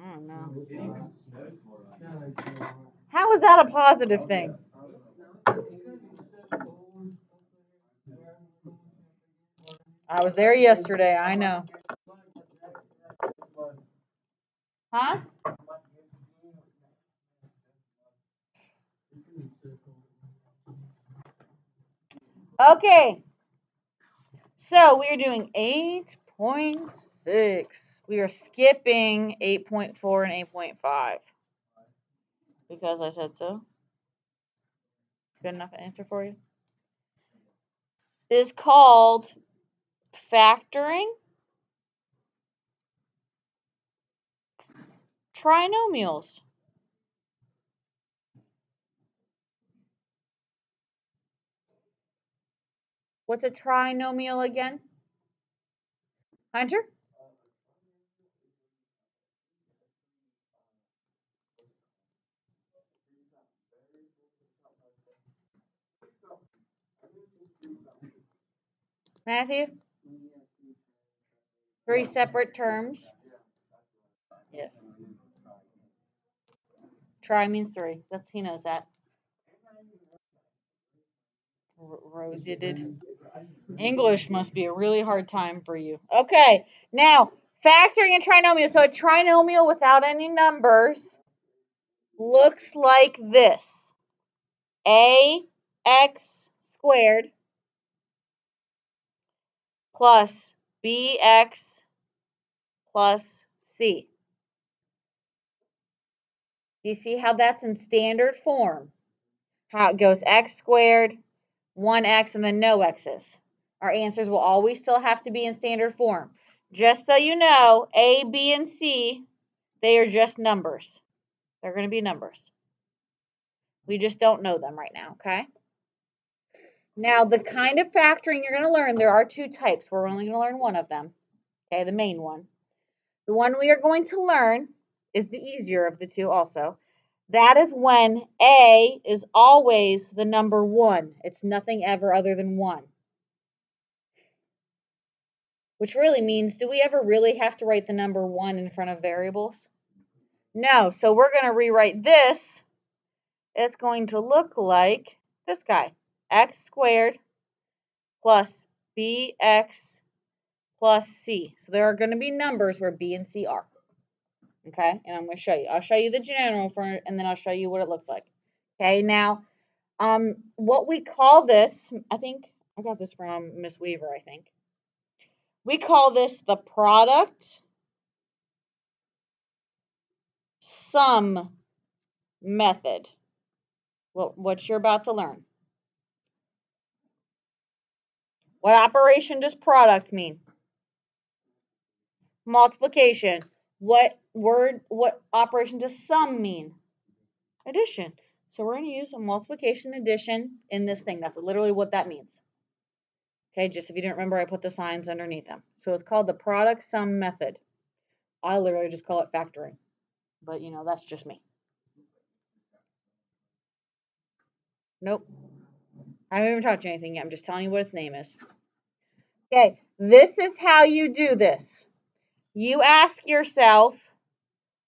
I don't know. How is that a positive thing? I was there yesterday. I know. Huh? Okay. So we are doing 8.6. We are skipping 8.4 and 8.5. Because I said so. Good enough answer for you? It is called factoring trinomials. What's a trinomial again? Hunter? Matthew? 3 separate terms. Yes. Tri means 3. He knows that. Rosie did. English must be a really hard time for you. Okay, now factoring a trinomial. So a trinomial without any numbers looks like this. AX squared plus BX plus C. Do you see how that's in standard form? How it goes x squared, 1x, and then no x's. Our answers will always still have to be in standard form. Just so you know, A, B, and C, they are just numbers. They're going to be numbers. We just don't know them right now, okay? Now, the kind of factoring you're going to learn, there are 2 types. We're only going to learn one of them, okay, the main one. The one we are going to learn is the easier of the 2 also. That is when A is always the number 1. It's nothing ever other than 1. Which really means, do we ever really have to write the number 1 in front of variables? No, so we're going to rewrite this. It's going to look like this guy. X squared plus bx plus c. So there are going to be numbers where b and c are. Okay, and I'm going to show you. I'll show you the general form, and then I'll show you what it looks like. Okay, now, what we call this, I think I got this from Miss Weaver, I think. We call this the product sum method. What you're about to learn. What operation does product mean? Multiplication. What operation does sum mean? Addition. So we're going to use a multiplication addition in this thing. That's literally what that means. Okay, just if you didn't remember, I put the signs underneath them. So it's called the product sum method. I literally just call it factoring. But, that's just me. Nope. I haven't even taught you anything yet. I'm just telling you what its name is. Okay, this is how you do this. You ask yourself,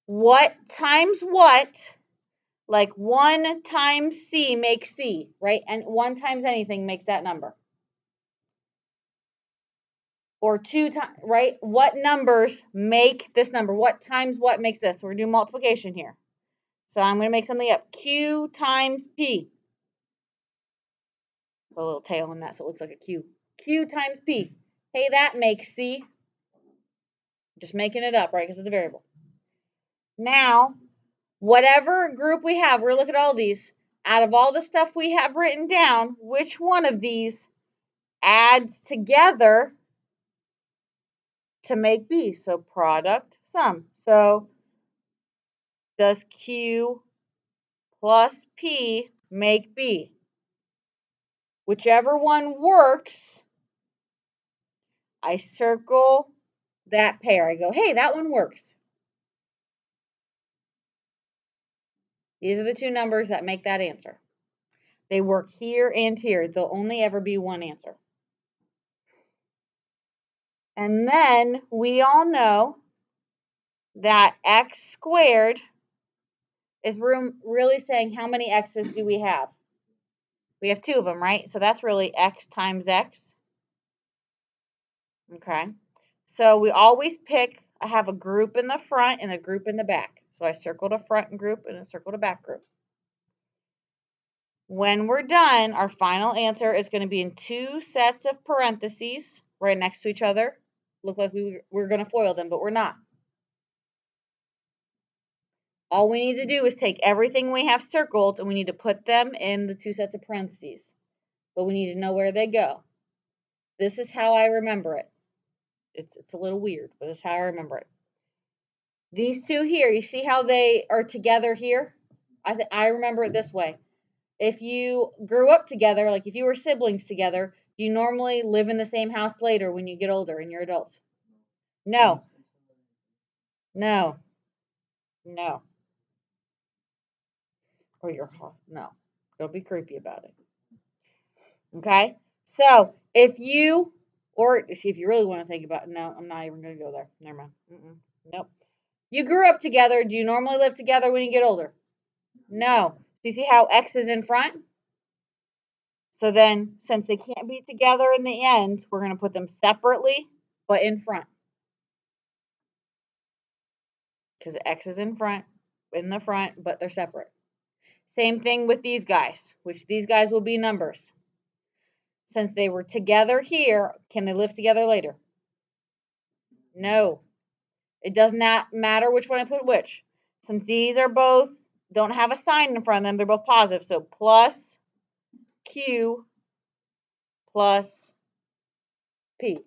what times what? Like 1 times C makes C, right? And 1 times anything makes that number. Or 2 times, right? What numbers make this number? What times what makes this? So we're doing multiplication here. So I'm going to make something up. Q times P. Put a little tail on that so it looks like a Q. Q times P. Hey, that makes C. Just making it up, right? Because it's a variable. Now, whatever group we have, we're going to look at all these. Out of all the stuff we have written down, which one of these adds together to make B? So product sum. So does Q plus P make B? Whichever one works, I circle that pair. I go, hey, that one works. These are the 2 numbers that make that answer. They work here and here. There'll only ever be one answer. And then we all know that x squared is really saying how many x's do we have? We have 2 of them, right? So that's really x times x. Okay. So we always pick, I have a group in the front and a group in the back. So I circled a front group and I circled a back group. When we're done, our final answer is going to be in 2 sets of parentheses right next to each other. Look like we're going to FOIL them, but we're not. All we need to do is take everything we have circled and we need to put them in the 2 sets of parentheses. But we need to know where they go. This is how I remember it. It's a little weird, but this is how I remember it. These 2 here, you see how they are together here? I remember it this way. If you grew up together, like if you were siblings together, do you normally live in the same house later when you get older and you're adults? No. No. No. Or your house. No. Don't be creepy about it. Okay? So, if you, or if you really want to think about it, no, I'm not even going to go there. Never mind. Nope. You grew up together. Do you normally live together when you get older? No. Do you see how X is in front? So then, since they can't be together in the end, we're going to put them separately, but in front. Because X is in the front, but they're separate. Same thing with these guys, which these guys will be numbers. Since they were together here, can they live together later? No. It does not matter which one I put which. Since these are both, don't have a sign in front of them, they're both positive. So plus Q plus P.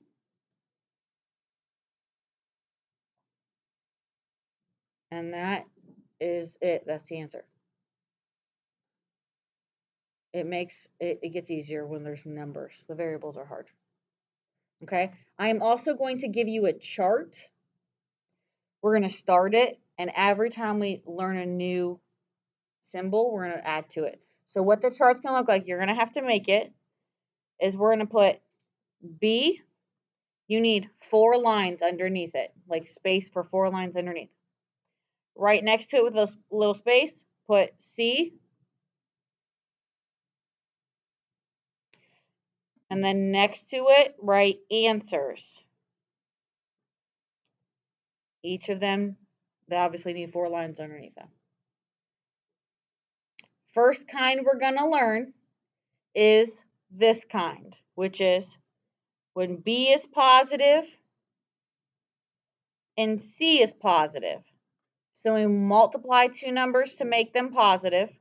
And that is it. That's the answer. It gets easier when there's numbers. The variables are hard. Okay. I am also going to give you a chart. We're going to start it, and every time we learn a new symbol, we're going to add to it. So what the chart's going to look like, you're going to have to make it, is we're going to put B. You need 4 lines underneath it, like space for 4 lines underneath. Right next to it with a little space, put C. And then next to it, write answers. Each of them, they obviously need 4 lines underneath them. First kind we're going to learn is this kind, which is when B is positive and C is positive. So we multiply 2 numbers to make them positive.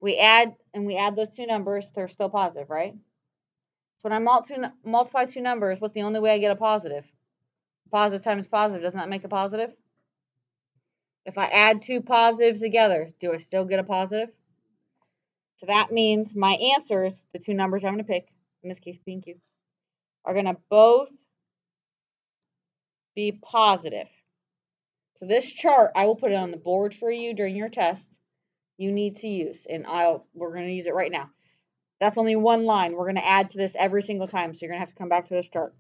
We add those 2 numbers, they're still positive, right? So when I multiply 2 numbers, what's the only way I get a positive? Positive times positive, doesn't that make a positive? If I add 2 positives together, do I still get a positive? So that means my answers, the 2 numbers I'm going to pick, in this case P and Q, are going to both be positive. So this chart, I will put it on the board for you during your test. You need to use, and we're going to use it right now. That's only 1 line. We're going to add to this every single time, so you're going to have to come back to this chart.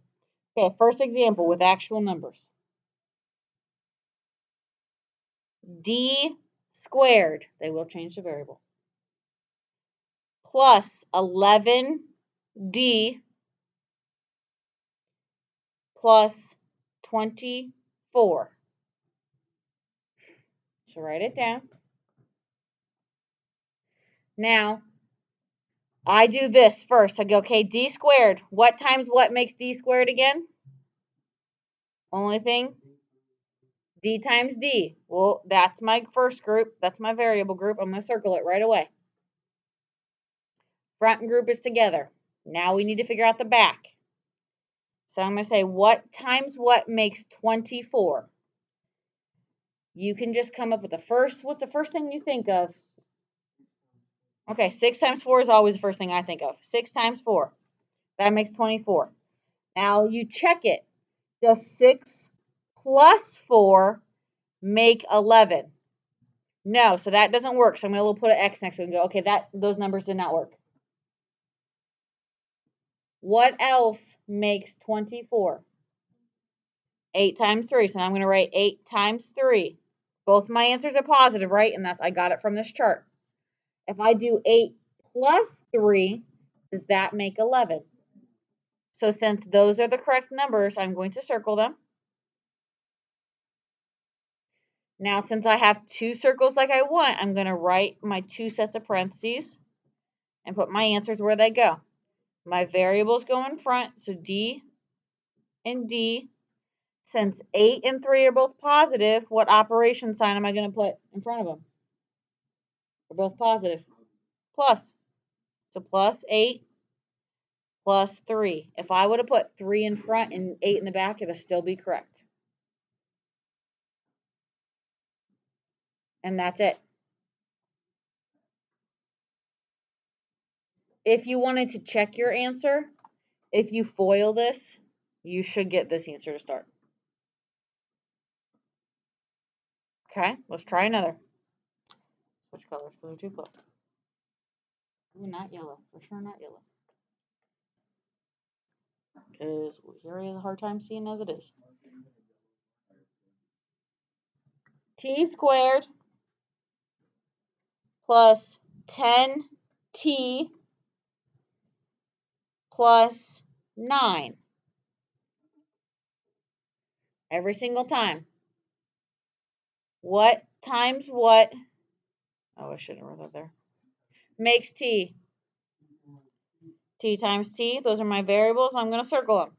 Okay, first example with actual numbers. D squared, they will change the variable, plus 11D plus 24. So write it down. Now, I do this first. I go, okay, D squared. What times what makes D squared again? Only thing, D times D. Well, that's my first group. That's my variable group. I'm going to circle it right away. Front group is together. Now we need to figure out the back. So I'm going to say what times what makes 24. You can just come up with what's the first thing you think of? Okay, 6 times 4 is always the first thing I think of. 6 times 4. That makes 24. Now you check it. Does 6 plus 4 make 11? No, so that doesn't work. So I'm going to put an X next to it and go, okay, those numbers did not work. What else makes 24? 8 times 3. So now I'm going to write 8 times 3. Both my answers are positive, right? And I got it from this chart. If I do 8 plus 3, does that make 11? So since those are the correct numbers, I'm going to circle them. Now, since I have 2 circles like I want, I'm going to write my 2 sets of parentheses and put my answers where they go. My variables go in front, so D and D. Since 8 and 3 are both positive, what operation sign am I going to put in front of them? They're both positive. Plus. So plus 8 plus 3. If I would have put 3 in front and 8 in the back, it would still be correct. And that's it. If you wanted to check your answer, if you FOIL this, you should get this answer to start. Okay, let's try another. Which colors? Because they're 2 plus. Ooh, not yellow. For sure not yellow. Because here is a hard time seeing as it is. T squared plus 10t plus 9. Every single time. What times what? Oh, I shouldn't have wrote that there. Makes t. T times t. Those are my variables. I'm going to circle them.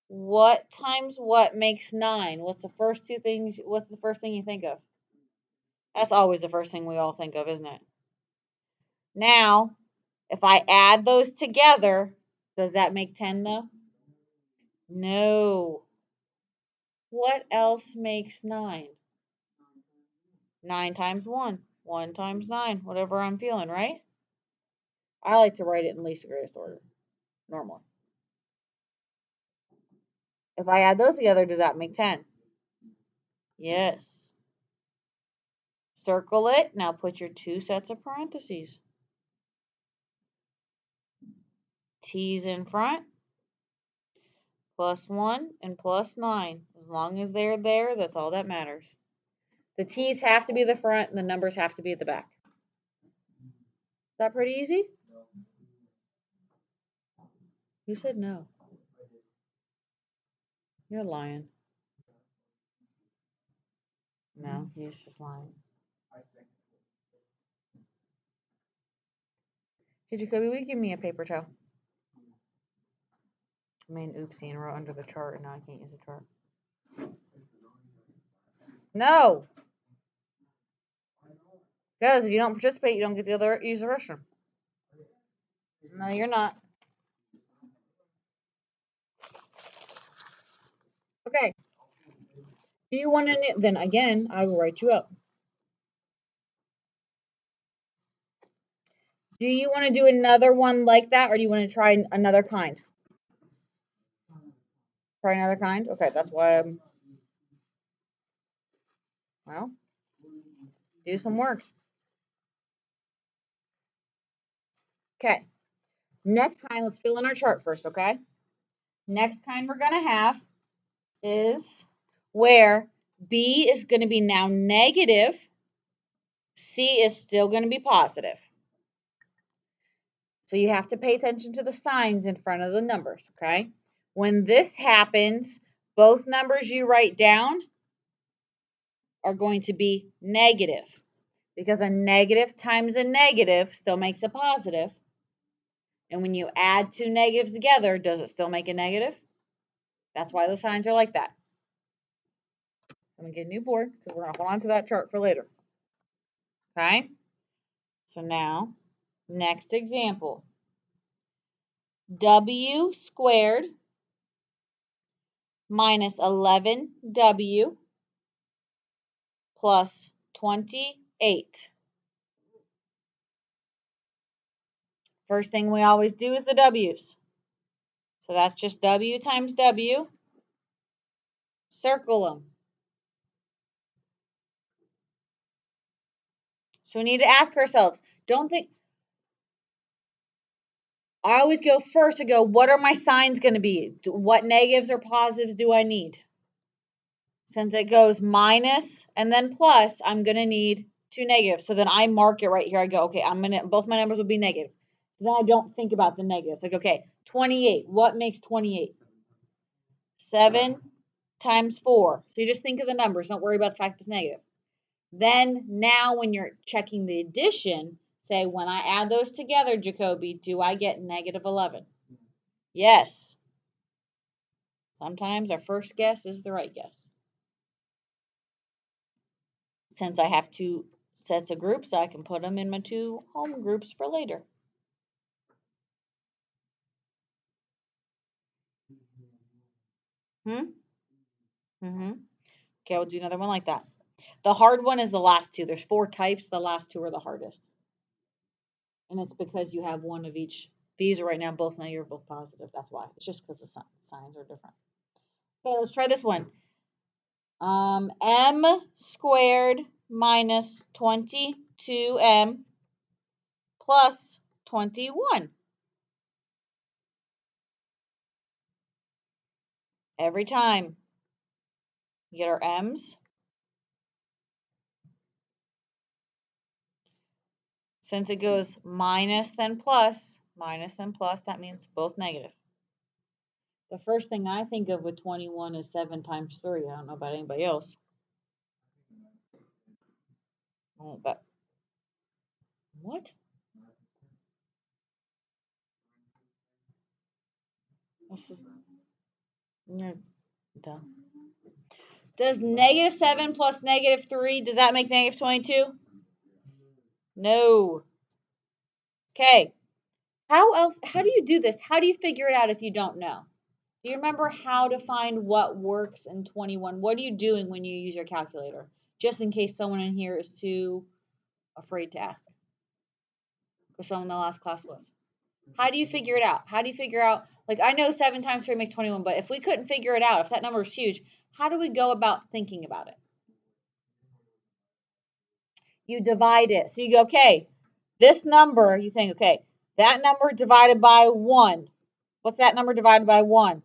What times what makes 9? What's the first thing you think of? That's always the first thing we all think of, isn't it? Now, if I add those together, does that make 10 though? No. What else makes 9? 9 times 1. 1 times 9. Whatever I'm feeling, right? I like to write it in least greatest order, normally. If I add those together, does that make 10? Yes. Circle it. Now put your 2 sets of parentheses. T's in front. Plus 1 and plus 9. As long as they're there, that's all that matters. The T's have to be the front and the numbers have to be at the back. Is that pretty easy? You said no. You're lying. No, he's just lying. Hey, Jacoby, will you give me a paper towel? I made an oopsie and wrote under the chart, and now I can't use the chart. No! Because if you don't participate, you don't get to use the restroom. No, you're not. Okay. Do you want to, then again, I will write you up. Do you want to do another one like that, or do you want to try another kind? Try another kind? Okay, that's why I'm, well, do some work. Okay. Next kind, let's fill in our chart first, okay? Next kind we're going to have is where B is going to be now negative, C is still going to be positive. So you have to pay attention to the signs in front of the numbers, okay? When this happens, both numbers you write down are going to be negative because a negative times a negative still makes a positive. And when you add 2 negatives together, does it still make a negative? That's why those signs are like that. I'm going to get a new board because we're going to hold on to that chart for later. Okay? So now, next example. W squared minus 11W plus 28. First thing we always do is the W's. So that's just W times W. Circle them. So we need to ask ourselves, don't think, I always go first. I go, what are my signs going to be? What negatives or positives do I need? Since it goes minus and then plus, I'm going to need two negatives. So then I mark it right here. I go, okay, both my numbers will be negative. So then I don't think about the negatives. Like, okay, 28. What makes 28? 7 times 4. So you just think of the numbers. Don't worry about the fact it's negative. Then now when you're checking the addition, say, when I add those together, Jacoby, do I get negative 11? Yes. Sometimes our first guess is the right guess. Since I have two sets of groups, I can put them in my two home groups for later. Okay, we'll do another one like that. The hard one is the last two. There's 4 types. The last 2 are the hardest. And it's because you have one of each. These are right now both negative, both positive. That's why. It's just because the signs are different. Okay, let's try this one. M squared minus 22m plus 21. Every time we get our m's. Since it goes minus then plus, that means both negative. The first thing I think of with 21 is 7 times 3. I don't know about anybody else. Oh, that. What? This is. You're dumb. Does negative 7 plus negative 3, does that make negative 22? No. Okay. How do you do this? How do you figure it out if you don't know? Do you remember how to find what works in 21? What are you doing when you use your calculator? Just in case someone in here is too afraid to ask. Because someone in the last class was. How do you figure it out? How do you figure out, like, I know 7 times 3 makes 21, but if we couldn't figure it out, if that number is huge, how do we go about thinking about it? You divide it. So you go, okay, this number, you think, okay, that number divided by 1. What's that number divided by 1?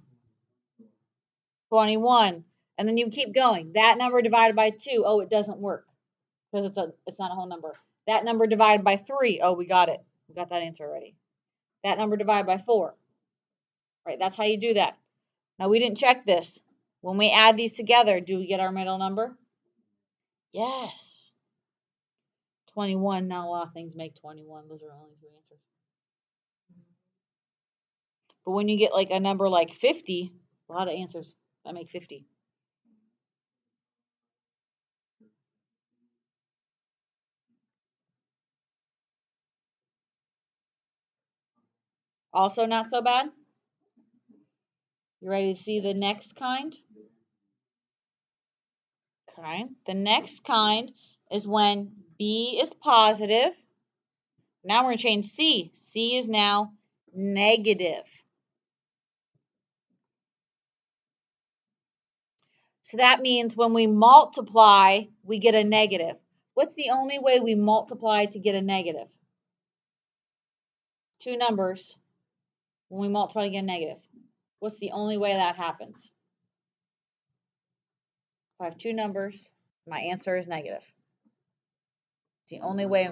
21. And then you keep going. That number divided by 2, oh, it doesn't work because it's not a whole number. That number divided by 3, oh, we got it. We got that answer already. That number divided by 4. Right, that's how you do that. Now, we didn't check this. When we add these together, do we get our middle number? Yes. 21. Not a lot of things make 21. Those are only 2 answers. But when you get like a number like 50, a lot of answers that make 50. Also not so bad. You ready to see the next kind? Okay. The next kind is when B is positive. Now we're going to change C. C is now negative. So that means when we multiply, we get a negative. What's the only way we multiply to get a negative? 2 numbers. When we multiply to get a negative. What's the only way that happens? If I have 2 numbers, my answer is negative. It's the only way.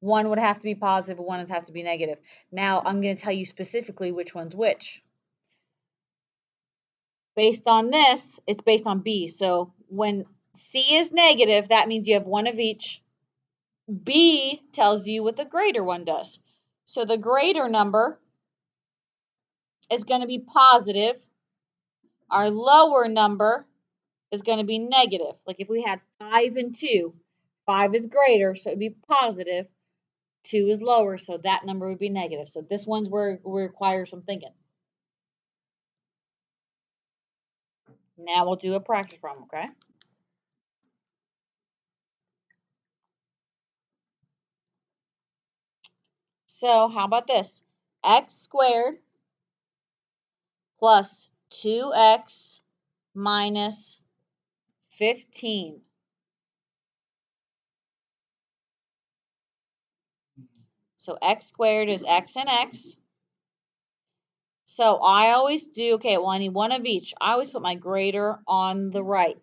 One would have to be positive, one would have to be negative. Now, I'm going to tell you specifically which one's which. Based on this, it's based on B. So when C is negative, that means you have one of each. B tells you what the greater one does. So the greater number is going to be positive. Our lower number is going to be negative. Like if we had 5 and 2, 5 is greater, so it would be positive. 2 is lower, so that number would be negative. So this one's where we require some thinking. Now we'll do a practice problem, okay? So how about this? X squared plus 2x minus 15. So x squared is x and x. So I always do, okay, well, I need one of each. I always put my greater on the right.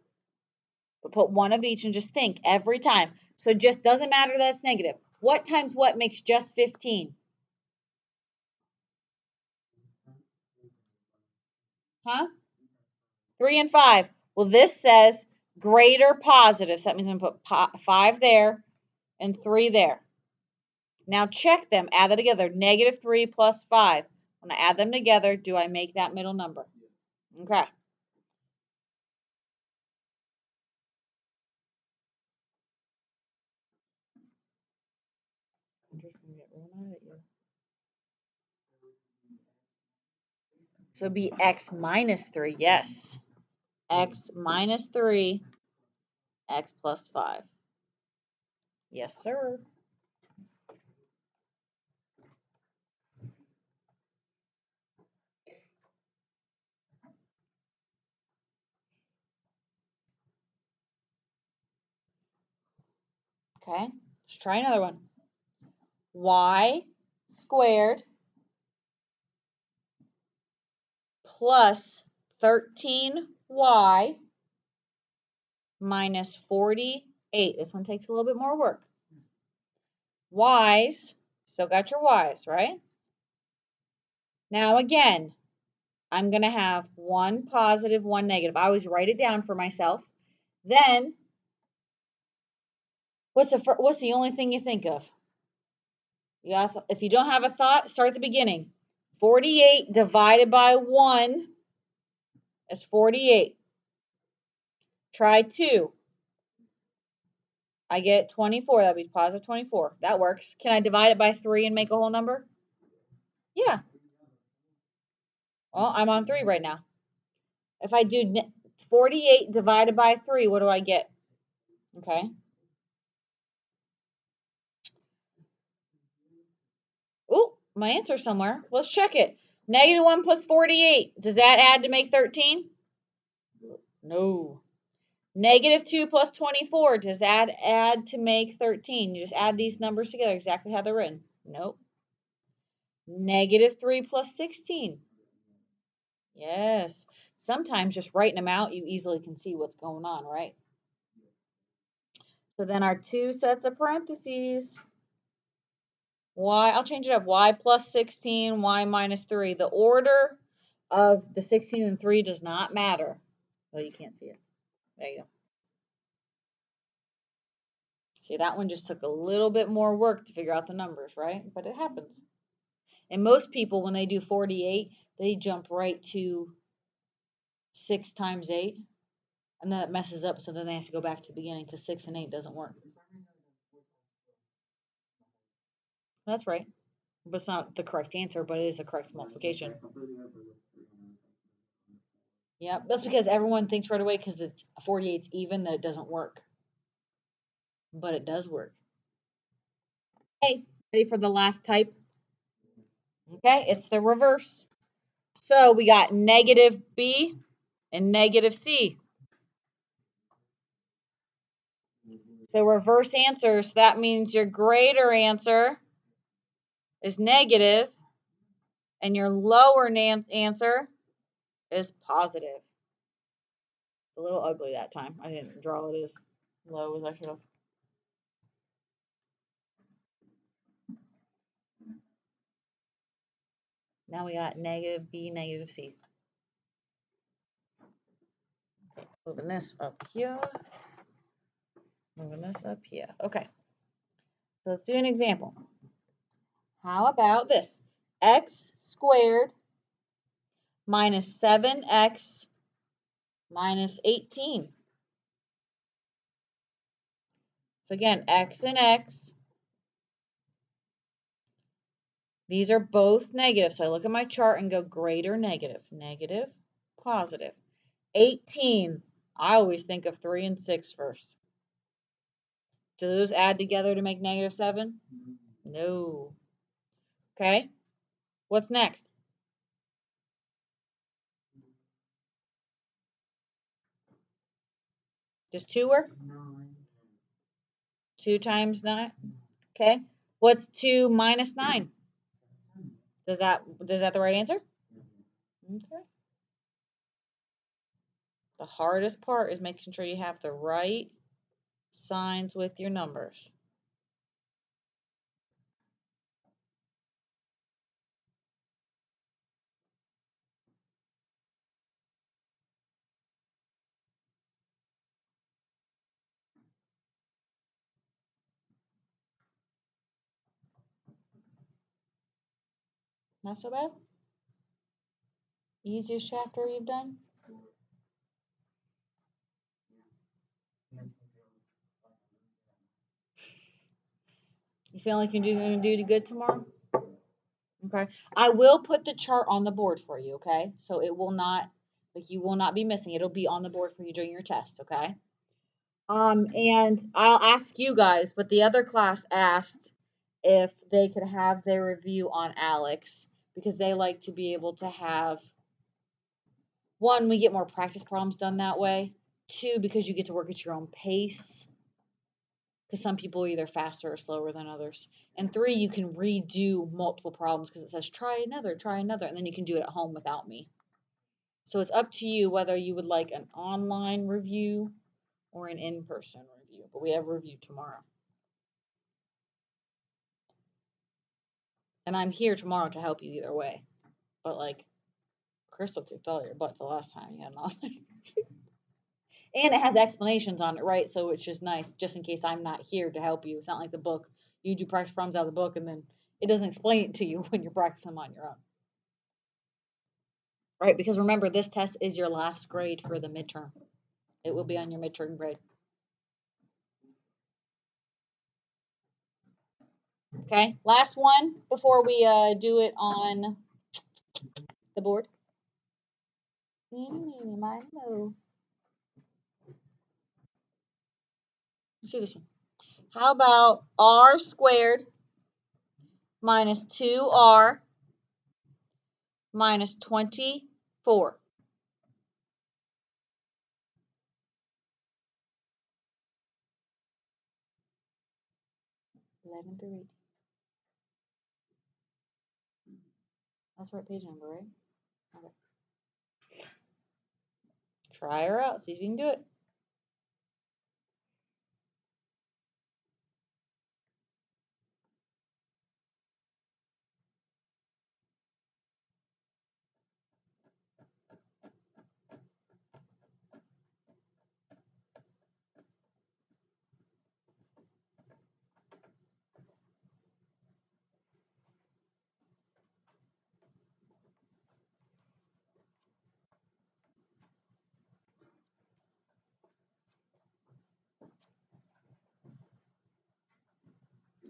But put one of each and just think every time. So it just doesn't matter that it's negative. What times what makes just 15? Huh? 3 and 5. Well, this says greater positive. So that means I'm going to put 5 there and 3 there. Now check them. Add that together. Negative 3 plus 5. When I add them together, do I make that middle number? Okay. I'm just going to get real mad at you. So it'd be x minus 3. Yes. X minus 3, x plus 5. Yes, sir. Okay, let's try another one. Y squared plus 13y minus 48. This one takes a little bit more work. Y's, still got your y's, right? Now again, I'm going to have one positive, one negative. I always write it down for myself. Then, what's the only thing you think of? If you don't have a thought, start at the beginning. 48 divided by 1 is 48. Try 2. I get 24. That would be positive 24. That works. Can I divide it by 3 and make a whole number? Yeah. Well, I'm on 3 right now. If I do 48 divided by 3, what do I get? Okay. Oh, my answer somewhere. Let's check it. Negative 1 plus 48. Does that add to make 13? No. Negative 2 plus 24. Does that add to make 13? You just add these numbers together exactly how they're written. Nope. Negative 3 plus 16. Yes. Sometimes just writing them out, you easily can see what's going on, right? So then our 2 sets of parentheses. I'll change it up. Y plus 16, y minus 3. The order of the 16 and 3 does not matter. Well, you can't see it. There you go. See, that one just took a little bit more work to figure out the numbers, right? But it happens. And most people, when they do 48, they jump right to 6 times 8. And then it messes up, so then they have to go back to the beginning because 6 and 8 doesn't work. That's right. But it's not the correct answer, but it is a correct multiplication. Yeah, that's because everyone thinks right away because it's 48's even that it doesn't work. But it does work. Okay, ready for the last type? Okay, it's the reverse. So we got negative B and negative C. So reverse answers, that means your greater answer is negative and your lower answer is positive. It's a little ugly that time. I didn't draw it as low as I should have. Now we got negative B, negative C. Moving this up here. Moving this up here. Okay. So let's do an example. How about this? X squared minus 7x minus 18. So again, x and x. These are both negative. So I look at my chart and go greater negative, negative, positive. 18. I always think of 3 and 6 first. Do those add together to make negative 7? No. Okay. What's next? Does 2 work? 2 times 9. Okay. What's 2 minus 9? Is that the right answer? Okay. The hardest part is making sure you have the right signs with your numbers. Not so bad? Easiest chapter you've done? You feel like you're going to do good tomorrow? Okay. I will put the chart on the board for you, okay? So it will not, like, you will not be missing. It'll be on the board for you during your test, okay? And I'll ask you guys, but the other class asked if they could have their review on Alex because they like to be able to have one, we get more practice problems done that way. Two, because you get to work at your own pace because some people are either faster or slower than others. And three, you can redo multiple problems because it says try another, and then you can do it at home without me. So it's up to you whether you would like an online review or an in-person review. But we have a review tomorrow. And I'm here tomorrow to help you either way. But like Crystal kicked all your butt the last time you had an online. And it has explanations on it, right? So it's just nice, just in case I'm not here to help you. It's not like the book. You do practice problems out of the book, and then it doesn't explain it to you when you're practicing them on your own. Right? Because remember, this test is your last grade for the midterm. It will be on your midterm grade. Okay, last one before we do it on the board. Let's do this one. How about r squared minus 2r minus 24? 11 through 18. That's the right page number, right? Okay. Try her out. See if you can do it.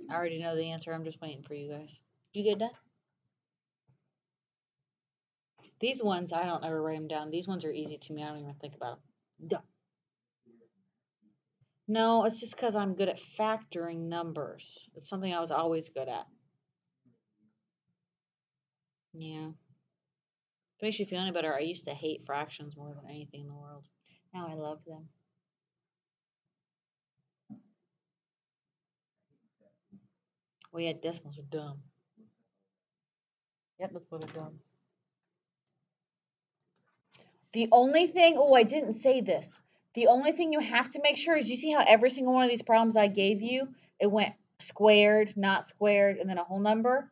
I already know the answer. I'm just waiting for you guys. You get done? These ones, I don't ever write them down. These ones are easy to me. I don't even think about them. Done. No, it's just because I'm good at factoring numbers. It's something I was always good at. Yeah. If it makes you feel any better, I used to hate fractions more than anything in the world. Now I love them. Well, yeah, decimals are dumb. Yep, that's what they're dumb. The only thing, oh, I didn't say this. The only thing you have to make sure is you see how every single one of these problems I gave you, it went squared, not squared, and then a whole number.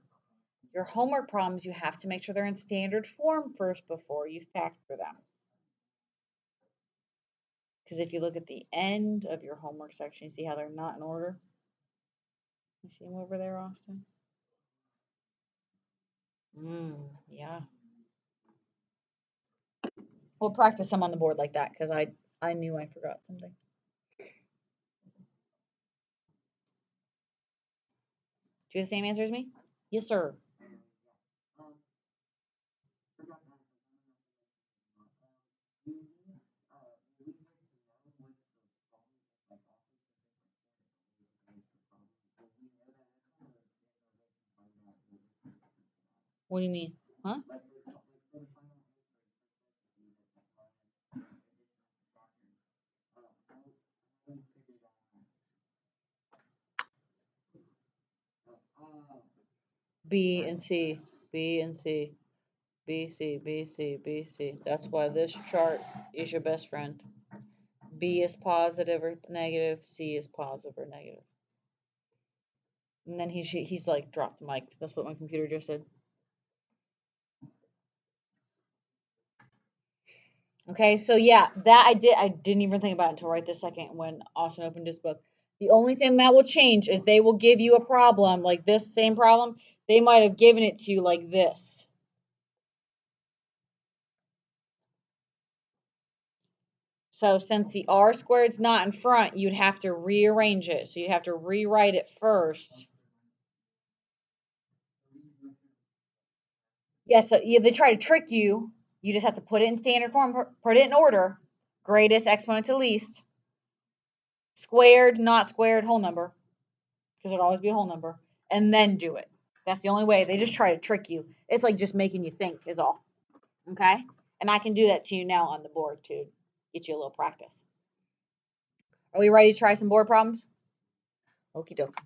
Your homework problems, you have to make sure they're in standard form first before you factor them. Because if you look at the end of your homework section, you see how they're not in order? You see them over there, Austin? Yeah. We'll practice some on the board like that because I knew I forgot something. Do you have the same answer as me? Yes, sir. What do you mean? Huh? B and C. B and C. B, C, B, C, B, C. That's why this chart is your best friend. B is positive or negative, C is positive or negative. And then he's like, dropped the mic. That's what my computer just said. Okay, so yeah, that I didn't even think about it until right this second when Austin opened his book. The only thing that will change is they will give you a problem like this same problem. They might have given it to you like this. So since the R squared's not in front, you'd have to rearrange it. So you'd have to rewrite it first. Yeah, so yeah, they try to trick you. You just have to put it in standard form, put it in order. Greatest exponent to least. Squared, not squared, whole number. Because it'll always be a whole number. And then do it. That's the only way. They just try to trick you. It's like just making you think is all. Okay? And I can do that to you now on the board to get you a little practice. Are we ready to try some board problems? Okie doke.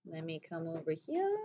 Let me come over here.